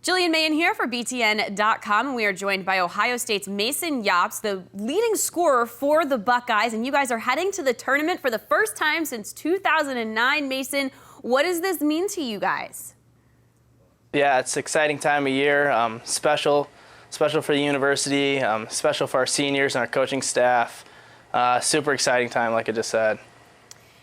Jillian Mayen here for BTN.com, and we are joined by Ohio State's Mason Jobst, the leading scorer for the Buckeyes, and you guys are heading to the tournament for the first time since 2009. Mason, what does this mean to you guys? Yeah, it's an exciting time of year, special for the university, special for our seniors and our coaching staff. Super exciting time, like I just said.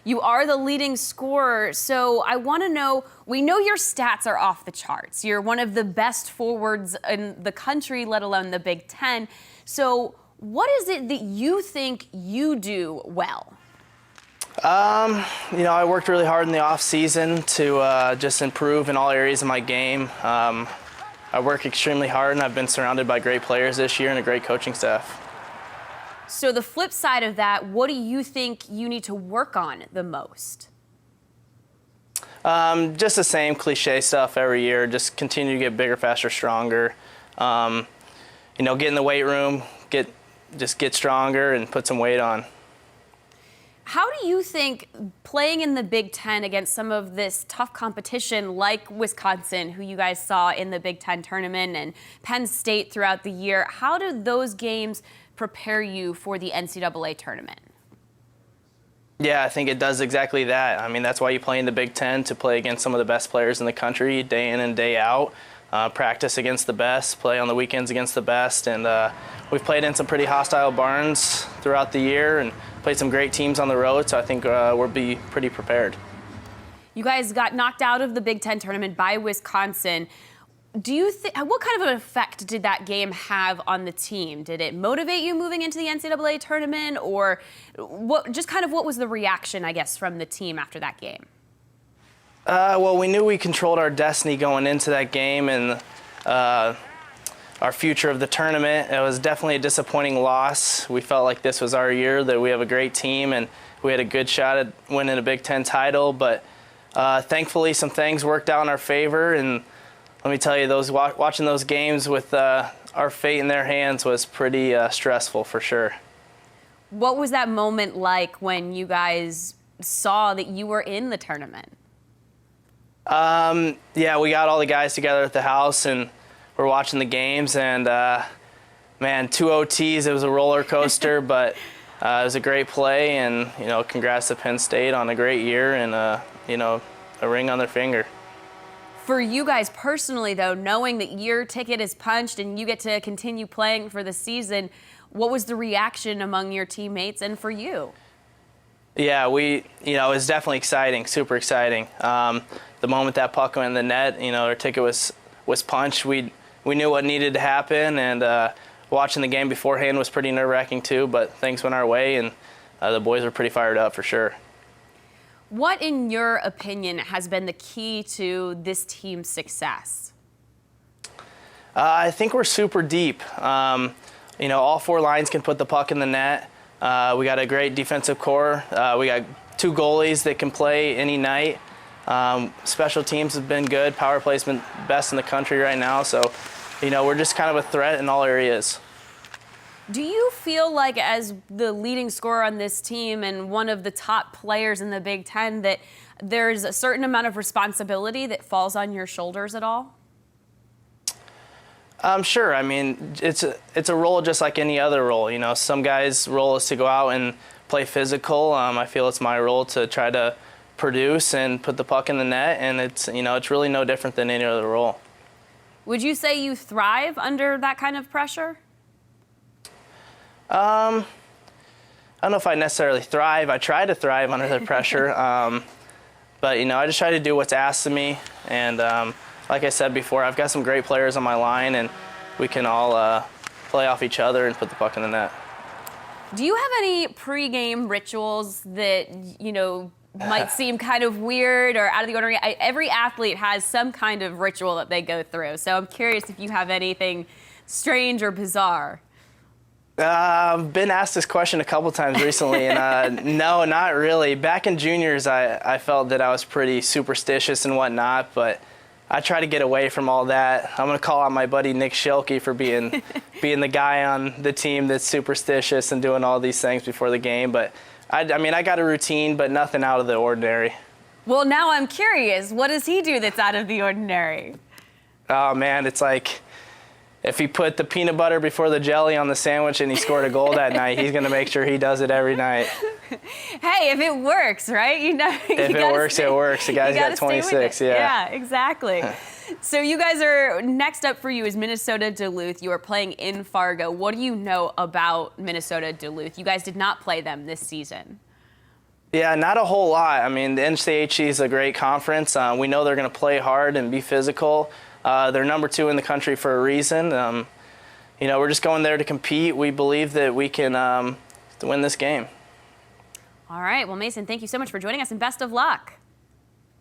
You are the leading scorer, so I want to know, we know your stats are off the charts. You're one of the best forwards in the country, let alone the Big Ten. So what is it that you think you do well? I worked really hard in the off season to just improve in all areas of my game. I work extremely hard, and I've been surrounded by great players this year and a great coaching staff. So the flip side of that, what do you think you need to work on the most? Just the same cliche stuff every year. Just continue to get bigger, faster, stronger. Get in the weight room, get stronger, and put some weight on. How do you think playing in the Big Ten against some of this tough competition like Wisconsin, who you guys saw in the Big Ten tournament, and Penn State throughout the year, how do those games prepare you for the NCAA tournament? Yeah, I think it does exactly that. I mean, that's why you play in the Big Ten, to play against some of the best players in the country day in and day out, practice against the best, play on the weekends against the best. And we've played in some pretty hostile barns throughout the year and played some great teams on the road, so I think we'll be pretty prepared. You guys got knocked out of the Big Ten tournament by Wisconsin. Do you what kind of an effect did that game have on the team? Did it motivate you moving into the NCAA tournament, or what was the reaction, I guess, from the team after that game? Well, we knew we controlled our destiny going into that game and our future of the tournament. It was definitely a disappointing loss. We felt like this was our year, that we have a great team and we had a good shot at winning a Big Ten title, but thankfully some things worked out in our favor, and let me tell you, watching those games with our fate in their hands was pretty stressful for sure. What was that moment like when you guys saw that you were in the tournament? Yeah, we got all the guys together at the house and we're watching the games, and man, 2 OTs, it was a roller coaster, but it was a great play, and congrats to Penn State on a great year and a ring on their finger. For you guys personally, though, knowing that your ticket is punched and you get to continue playing for the season, what was the reaction among your teammates and for you? Yeah, it was definitely exciting, super exciting. The moment that puck went in the net, our ticket was punched. We knew what needed to happen, and watching the game beforehand was pretty nerve-wracking too, but things went our way, and the boys were pretty fired up for sure. What, in your opinion, has been the key to this team's success? I think we're super deep. All 4 lines can put the puck in the net. We got a great defensive core. We got 2 goalies that can play any night. Special teams have been good. Power play's been best in the country right now. So, we're just kind of a threat in all areas. Do you feel like, as the leading scorer on this team and one of the top players in the Big Ten, that there's a certain amount of responsibility that falls on your shoulders at all? Sure. I mean, it's a role just like any other role. Some guys' role is to go out and play physical. I feel it's my role to try to produce and put the puck in the net, and it's really no different than any other role. Would you say you thrive under that kind of pressure? I don't know if I necessarily thrive. I try to thrive under the pressure, but I just try to do what's asked of me, and like I said before, I've got some great players on my line, and we can all play off each other and put the puck in the net. Do you have any pregame rituals that might seem kind of weird or out of the ordinary? Every athlete has some kind of ritual that they go through, so I'm curious if you have anything strange or bizarre. I've been asked this question a couple times recently, and no, not really. Back in juniors, I felt that I was pretty superstitious and whatnot, but I try to get away from all that. I'm going to call out my buddy Nick Schilke for being the guy on the team that's superstitious and doing all these things before the game. But I got a routine, but nothing out of the ordinary. Well, now I'm curious. What does he do that's out of the ordinary? Oh, man, it's like if he put the peanut butter before the jelly on the sandwich and he scored a goal that night, he's going to make sure he does it every night. Hey, if it works, right? If it works, it works. The guy's got 26, yeah. Yeah, exactly. So you guys are, next up for you is Minnesota Duluth. You are playing in Fargo. What do you know about Minnesota Duluth? You guys did not play them this season. Yeah, not a whole lot. I mean, the NCAA is a great conference. We know they're going to play hard and be physical. They're number 2 in the country for a reason. You know, we're just going there to compete. We believe that we can win this game. All right. Well, Mason, thank you so much for joining us, and best of luck.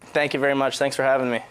Thank you very much. Thanks for having me.